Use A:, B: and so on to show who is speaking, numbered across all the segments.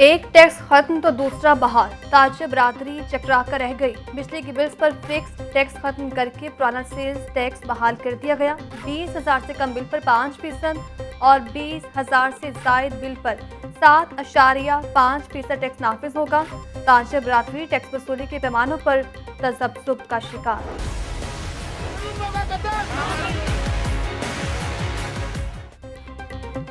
A: एक टैक्स खत्म तो दूसरा बहाल, ताजिर बरादरी चकरा कर रह गई। बिजली के बिल्स पर फिक्स टैक्स खत्म करके पुराना सेल्स टैक्स बहाल कर दिया गया। 20,000 से कम बिल पर 5% और 20,000 से जायद बिल पर 7.5% टैक्स नाफिज होगा। ताजिर बरादरी टैक्स वसूली के पैमानों पर तजब्जुब का शिकार।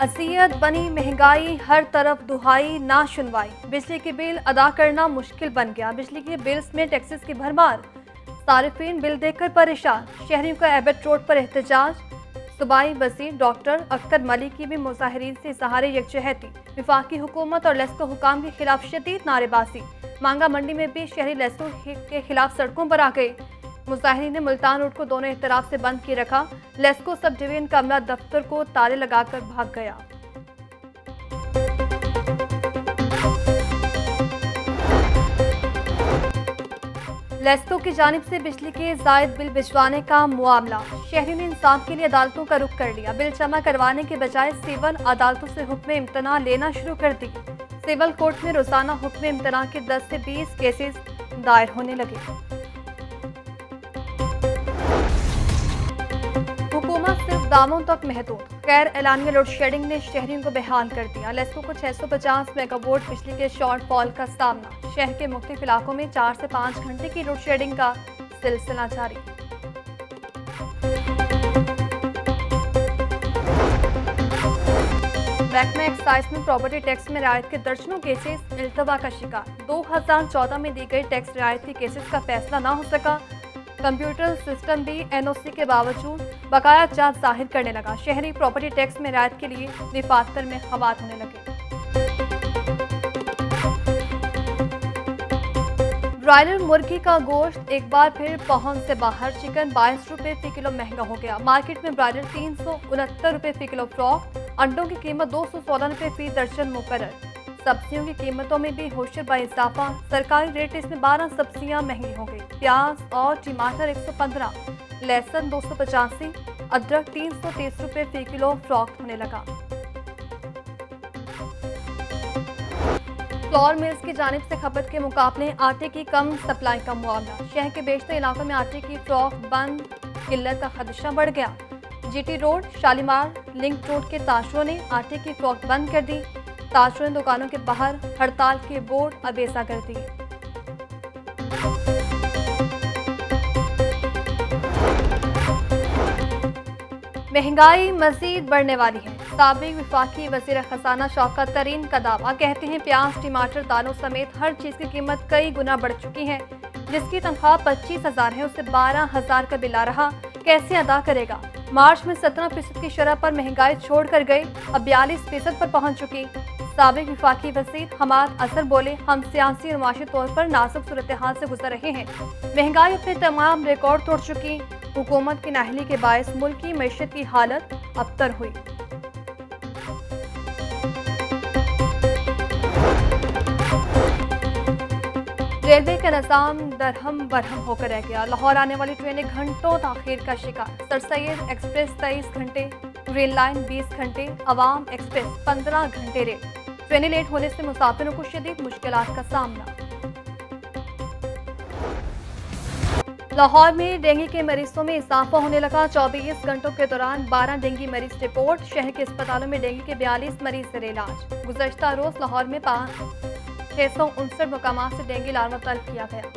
A: असियत बनी महंगाई, हर तरफ दुहाई ना सुनवाई। बिजली के बिल अदा करना मुश्किल बन गया। बिजली के बिल्स में टैक्सेस की भरमार, सारिफीन बिल देखकर परेशान। शहरियों का एबट रोड पर एहतजाज। सूबाई वज़ीर डॉक्टर अख्तर मलिक की भी मुजाहिरीन से इज़हार यकजहती। वफाकी हुकूमत और लेस्को हुकाम के खिलाफ शदीद नारेबाजी। मांगा मंडी में भी शहरी लेस्को के खिलाफ सड़कों पर आ गए। मुजाहिरीन ने मुल्तान रोड को दोनों तरफ से बंद किए रखा। लेस्को सब डिवीजन का अमला दफ्तर को ताले लगाकर भाग गया। लेस्को की जानिब से बिजली के जायद बिल भिजवाने का मामला। शहरियों ने इंसाफ के लिए अदालतों का रुख कर लिया। बिल जमा करवाने के बजाय सिविल अदालतों से हुक्म इम्तना लेना शुरू कर दी। सिविल कोर्ट में रोजाना हुक्म इम्तना के 10 से 20 केसेस दायर होने लगे। हुकूमत सिर्फ दावों तक महदूद। गैर एलानिया लोड शेडिंग ने शहरियों को बेहाल कर दिया। लेस्को को 650 मेगावाट बिजली के शॉर्टफॉल का सामना। शहर के मुख्तलिफ इलाकों में 4 से 5 घंटे की लोड शेडिंग का सिलसिला जारी। महकमा एक्साइज में प्रॉपर्टी टैक्स में रियायत के दर्जनों केसेस इल्तवा का शिकार। 2014 में दी गई टैक्स रियायत के केसेस का फैसला न हो सका। कंप्यूटर सिस्टम भी एनओसी के बावजूद बकाया चार्ज जाहिर करने लगा। शहरी प्रॉपर्टी टैक्स में रियायत के लिए दफातर में खवात होने लगे। ब्रायलर मुर्गी का गोश्त एक बार फिर पहुंच से बाहर। चिकन 22 रुपये फी किलो महंगा हो गया। मार्केट में ब्रायलर 369 रुपये फी किलो फ्रॉक। अंडों की कीमत 216 रुपये फी दर्जन मुकर्रर। सब्जियों की कीमतों में भी होशर बा इजाफा। सरकारी रेट में 12 सब्जियां महंगी हो गई। प्याज और टमाटर 115, लहसुन 285, अदरक 330 रुपये फी किलो फरोख्त होने लगा। फ्लोर मिल्स की जानिब से खपत के मुकाबले आटे की कम सप्लाई का मामला। शहर के बेशतर इलाकों में आटे की फरोख्त बंद, किल्लत का खदशा बढ़ गया। GT road, Shalimar, link road के ताशरों ने आटे की फरोख्त बंद कर दी। ताशरों ने दुकानों के बाहर हड़ताल के बोर्ड अबेसा कर दिए। महंगाई मजीद बढ़ने वाली है। साबिक वफाकी वज़ीर खजाना शौकत तरीन का दावा। कहते हैं प्याज, टमाटर, दालों समेत हर चीज़ की कीमत कई गुना बढ़ चुकी है। जिसकी तनख्वाह 25,000 है उसे 12,000 का बिल आ रहा, कैसे अदा करेगा। मार्च में 17% की शरह पर महंगाई छोड़ कर गई, अब 42% पर पहुंच चुकी। साबिक वफाकी वज़ीर हमाद अजहर बोले, हम सियासी और माशी तौर पर नाजुक सूरत हाल से गुजर रहे हैं। महंगाई अपने तमाम रिकॉर्ड तोड़ चुकी। हुकूमत की नाहली के बायस मुल्क की मईशत की हालत अबतर हुई। रेलवे का निज़ाम दरहम बरहम होकर रह गया। लाहौर आने वाली ट्रेनें घंटों ताखीर का शिकार। सर सैयद एक्सप्रेस 23 घंटे, ग्रीन लाइन 20 घंटे, अवाम एक्सप्रेस 15 घंटे लेट। ट्रेनें लेट होने से मुसाफिरों को शदीद मुश्किलात का सामना। लाहौर में डेंगू के मरीजों में इजाफा होने लगा। 24 घंटों के दौरान 12 डेंगू मरीज रिपोर्ट। शहर के अस्पतालों में डेंगू के 42 मरीज जेर इलाज। गुज़श्ता रोज लाहौर में 659 मकामात से डेंगू लार्वा तलब किया गया।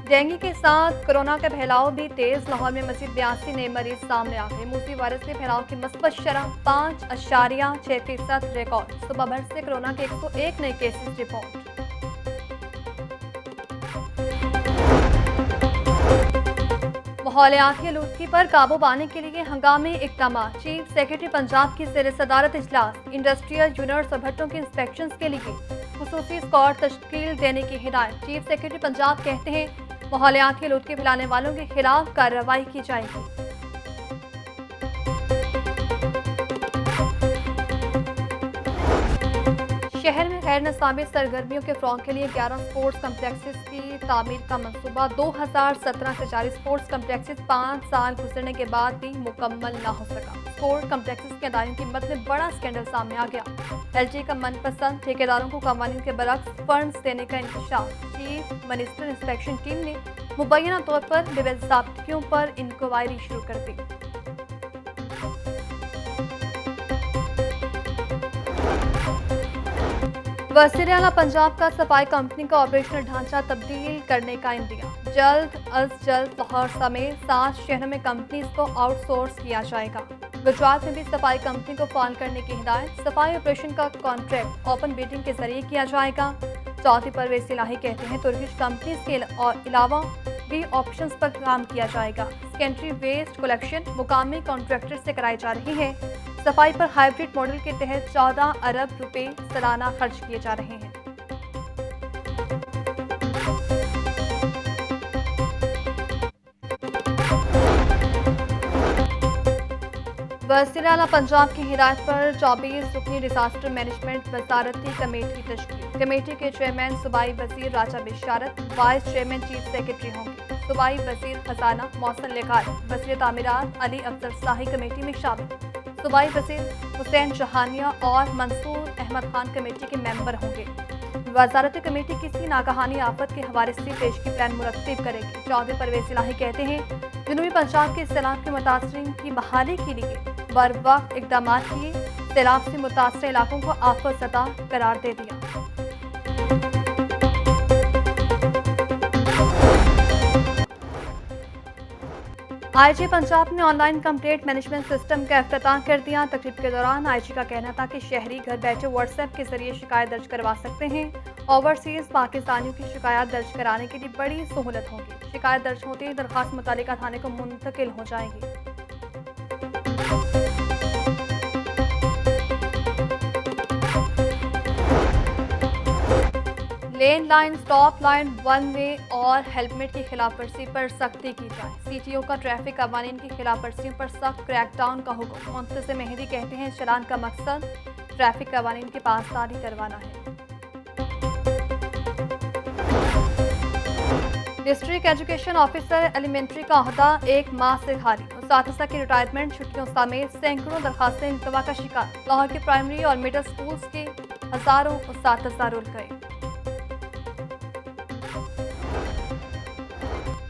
A: डेंगू के साथ कोरोना का फैलाव भी तेज। लाहौर में मजीद 82 नए मरीज सामने आ गए। मूसी वायरस के फैलाव की मस्बत शरह 5.6% रिकॉर्ड। सुबह भर से कोरोना के 101 नए केसेस रिपोर्ट। माहौलियाती आलूदगी पर काबू पाने के लिए हंगामी इक़दाम। चीफ सेक्रेटरी पंजाब की ज़ेर सदारत इजलास। इंडस्ट्रियल यूनिट्स और भट्टों के इंस्पेक्शन के लिए खुसूसी स्क्वाड तश्कील देने की हिदायत। चीफ सेक्रेटरी पंजाब कहते हैं माहौलियाती आलूदगी फैलाने वालों के खिलाफ कार्रवाई की जाएगी। शहर में गैर निसाबी सरगर्मियों के फ़रोग़ के लिए 11 स्पोर्ट्स कम्प्लेक्सेस की तामीर का मंसूबा 2017 से जारी स्पोर्ट्स कम्प्लेक्सेस 5 साल गुजरने के बाद भी मुकम्मल न हो सका। स्पोर्ट्स कम्प्लेक्सेस की अदायगी कीमत में बड़ा स्कैंडल सामने आ गया। LG का मनपसंद ठेकेदारों को कवानीन के बरक्स फंड्स देने का इंकशाफ। चीफ मिनिस्टर इंस्पेक्शन टीम ने मुबैना तौर पर बेज़ाब्तियों पर इंक्वायरी शुरू कर दी। वज़ीर-ए-आला पंजाब का सफाई कंपनी का ऑपरेशनल ढांचा तब्दील करने का इंतजाम। जल्द अज जल्द लाहौर समेत 7 शहरों में कंपनीज को आउटसोर्स किया जाएगा। गुजरात में भी सफाई कंपनी को फाल करने की हिदायत। सफाई ऑपरेशन का कॉन्ट्रैक्ट ओपन बिडिंग के जरिए किया जाएगा। चौथी परवेज इलाही कहते हैं तुर्किश कंपनीज के अलावा भी ऑप्शंस पर काम किया जाएगा। सेकेंडरी वेस्ट कलेक्शन मुकामी कॉन्ट्रैक्टर से कराई जा रही है। सफाई पर हाइब्रिड मॉडल के तहत 14 अरब रुपए सालाना खर्च किए जा रहे हैं। वज़ीर-ए-आला पंजाब की हिदायत पर 24 रुकनी डिजास्टर मैनेजमेंट वजारती कमेटी तश्कील। कमेटी के चेयरमैन सूबाई वजीर राजा बिशारत, वाइस चेयरमैन चीफ सेक्रेटरी होंगे। सूबाई वजीर खजाना मौसम लिखाई वजीर तामीरात अली अफजल शाही कमेटी में शामिल। सूबाई वजीर हुसैन जहानिया और मंसूर अहमद खान कमेटी के मेंबर होंगे। वजारती कमेटी किसी नागहानी आफत के हवाले से पेशगी प्लान मुरत्तिब करेगी। चौधरी परवेज इलाही कहते हैं जनूबी पंजाब के सैलाब के मुतासरीन की बहाली के लिए बर वक्त इकदाम किए। सैलाब से मुतासर इलाकों को आफत ज़दा करार दे दिया। IG पंजाब ने ऑनलाइन कंप्लेंट मैनेजमेंट सिस्टम का इफ्तिताह कर दिया। तकरीब के दौरान IG का कहना था कि शहरी घर बैठे व्हाट्सएप के जरिए शिकायत दर्ज करवा सकते हैं। ओवरसीज पाकिस्तानियों की शिकायत दर्ज कराने के लिए बड़ी सहूलत होगी। शिकायत दर्ज होते ही दरखास्त मुतालिका थाने को मुंतकिल हो जाएगी। Lane line, stop line, one way और हेलमेट की खिलाफवर्जी पर सख्ती की जाए। CTO का ट्रैफिक कवानीन की खिलाफवर्जियों पर सख्त क्रैकडाउन का हुक्म। मुंतज़िम मेहदी कहते हैं चलान का मकसद ट्रैफिक कवानीन की पासदारी करवाना है। डिस्ट्रिक्ट एजुकेशन ऑफिसर एलिमेंट्री का ओहदा 1 माह से खाली। उस्ताद की रिटायरमेंट छुट्टियों समेत सैकड़ों दरखास्तें इंतवा का शिकार। लाहौर के प्राइमरी और मिडिल स्कूल्स के हजारों उस्ताद रुल गए।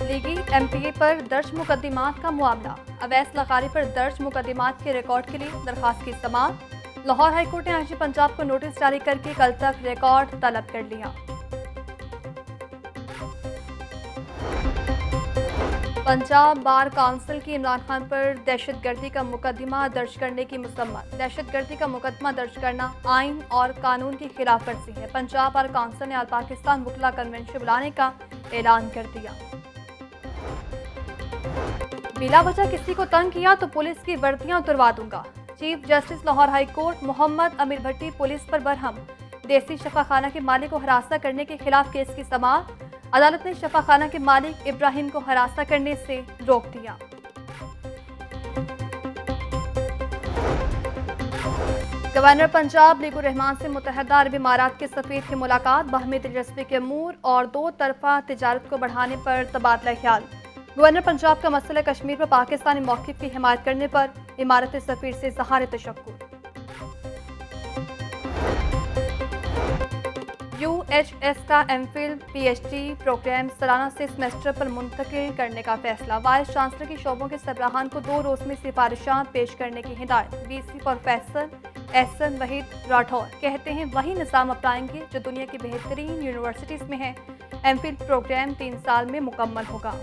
A: लीगी MPA पर दर्ज मुकदमात का मुआमला। अवैस लगारी पर दर्ज मुकदमात के रिकॉर्ड के लिए दरखास्त की समाअत। लाहौर हाईकोर्ट ने IG पंजाब को नोटिस जारी करके कल तक रिकॉर्ड तलब कर लिया। पंजाब बार काउंसिल की इमरान खान पर दहशतगर्दी का मुकदमा दर्ज करने की मुसम्मत। दहशतगर्दी का मुकदमा दर्ज करना आइन और कानून की खिलाफ वर्जी है। पंजाब बार काउंसिल ने ऑल पाकिस्तान वकला कन्वेंशन बुलाने का ऐलान कर दिया। बिला वजह किसी को तंग किया तो पुलिस की वर्दियां उतरवा दूंगा। Chief justice Lahore high court Mohammad Amir Bhatti police पर बरहम। देसी शफाखाना के मालिक को हरासा करने के खिलाफ केस की समाअत। अदालत ने शफाखाना के मालिक इब्राहिम को हरासा करने से रोक दिया। गवर्नर पंजाब लीगुर रहमान से मुत्तहदा अरब इमारात के सफीर की मुलाकात। बाहमी दिलचस्पी के अमूर और 2 तरफा तिजारत को बढ़ाने पर तबादला ख्याल। गवर्नर पंजाब का मसला कश्मीर पर पाकिस्तानी मौक़िफ़ की हिमायत करने पर इमारत सफीर से इज़हार तशक्कुर। UHS का MPhil PhD प्रोग्राम सालाना से सेमेस्टर पर मुंतकिल करने का फैसला। वाइस चांसलर की शोबों के सरबराहान को 2 रोज़ में सिफारिशात पेश करने की हिदायत। VC प्रोफेसर एहसन वहीद राठौर कहते हैं वही निज़ाम अपनाएंगे जो दुनिया की बेहतरीन यूनिवर्सिटीज़ में है। MPhil प्रोग्राम 3 साल में मुकम्मल होगा।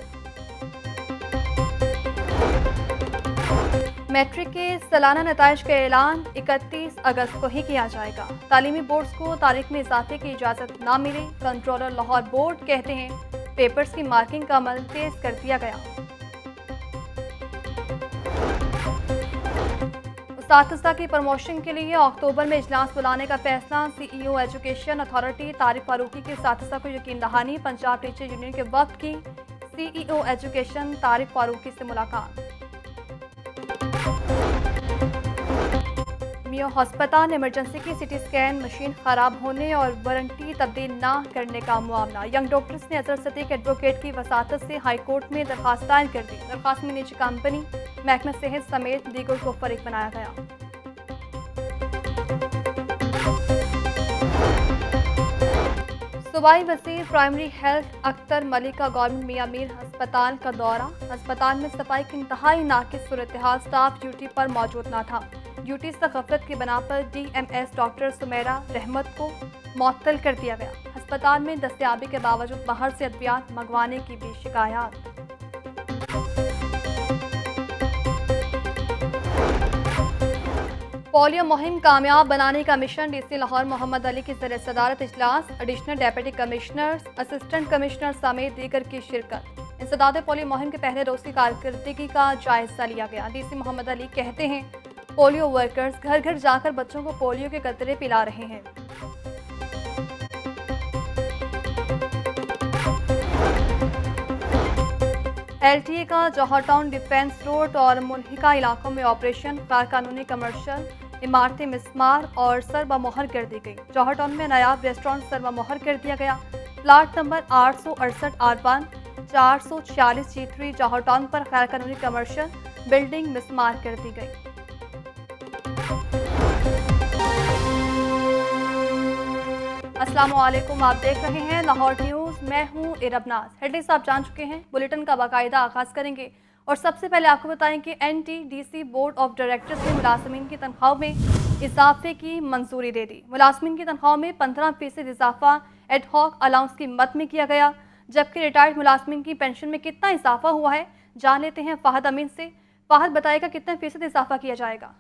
A: मैट्रिक के सालाना नताइज का ऐलान 31 अगस्त को ही किया जाएगा। तालीमी बोर्ड्स को तारीख में इजाफे की इजाज़त ना मिले। कंट्रोलर लाहौर बोर्ड कहते हैं पेपर्स की मार्किंग का अमल तेज कर दिया गया। उस्ताद की प्रमोशन के लिए अक्टूबर में इजलास बुलाने का फैसला। CEO education authority Tariq Farooqui के उस्ताद को यकीन दहानी। पंजाब टीचर यूनियन के वक्त की CEO एजुकेशन तारिक फारूकी से मुलाकात। मियो अस्पताल इमरजेंसी की सिटी स्कैन मशीन खराब होने और वारंटी तब्दील न करने का मामला। यंग डॉक्टर्स ने अजहर सदीक एडवोकेट की वसातत से हाई कोर्ट में दरखास्त दायर कर दी। दरखास्त में निजी कंपनी, महकमा सेहत समेत दीगर को फरीक बनाया गया। सूबाई वज़ीर प्राइमरी हेल्थ अख्तर मलिक का गवर्नमेंट मियां मीर अस्पताल का दौरा। अस्पताल में सफाई की इंतहाई नाकिस सूरत हाल, स्टाफ ड्यूटी पर मौजूद न था। ड्यूटी से गफलत की बना पर DMS डॉक्टर सुमेरा रहमत को मुअत्तल कर दिया गया। अस्पताल में दस्तयाबी के बावजूद बाहर से अद्वियात मंगवाने की भी शिकायत। पोलियो मुहिम कामयाब बनाने का मिशन। DC लाहौर मोहम्मद अली की ज़रिए सदारत इजलास, additional deputy commissioner, assistant commissioner समेत दीगर की शिरकत। इंसदाद पोलियो मुहिम के पहले रोज़ की कारकर्दगी का जायजा लिया गया। DC मोहम्मद अली कहते हैं, पोलियो वर्कर्स घर घर जाकर बच्चों को पोलियो के कतरे पिला रहे हैं। LTA का जौहर टाउन डिफेंस रोड और मुल्हिका इलाकों में ऑपरेशन। गैर कानूनी कमर्शियल इमारतें मिस्मार और सरबमोहर कर दी गई। जौहर टाउन में नायाब रेस्टोरेंट सरबमोहर कर दिया गया। प्लाट नंबर 868 R1 446 G3 जौहर टाउन पर गैर कानूनी कमर्शियल बिल्डिंग मिस्मार कर दी गई। अस्सलाम वालेकुम, आप देख रहे हैं लाहौर न्यूज़। मैं हूं इरबनाज। हेडलाइंस आप जान चुके हैं, बुलेटिन का बाकायदा आगाज़ करेंगे और सबसे पहले आपको बताएं कि NTDC बोर्ड ऑफ डायरेक्टर्स ने मुलाजमीन की तनख्वाह में इजाफे की मंजूरी दे दी। मुलाजमीन की तनख्वाह में 15% इजाफा एडहॉक अलाउंस की मद में किया गया, जबकि रिटायर्ड मुलाजमीन की पेंशन में कितना इजाफा हुआ है जान लेते हैं फ़ाहद अमीन से। फ़ाहद, बताएगा कितने फीसद इजाफा किया जाएगा?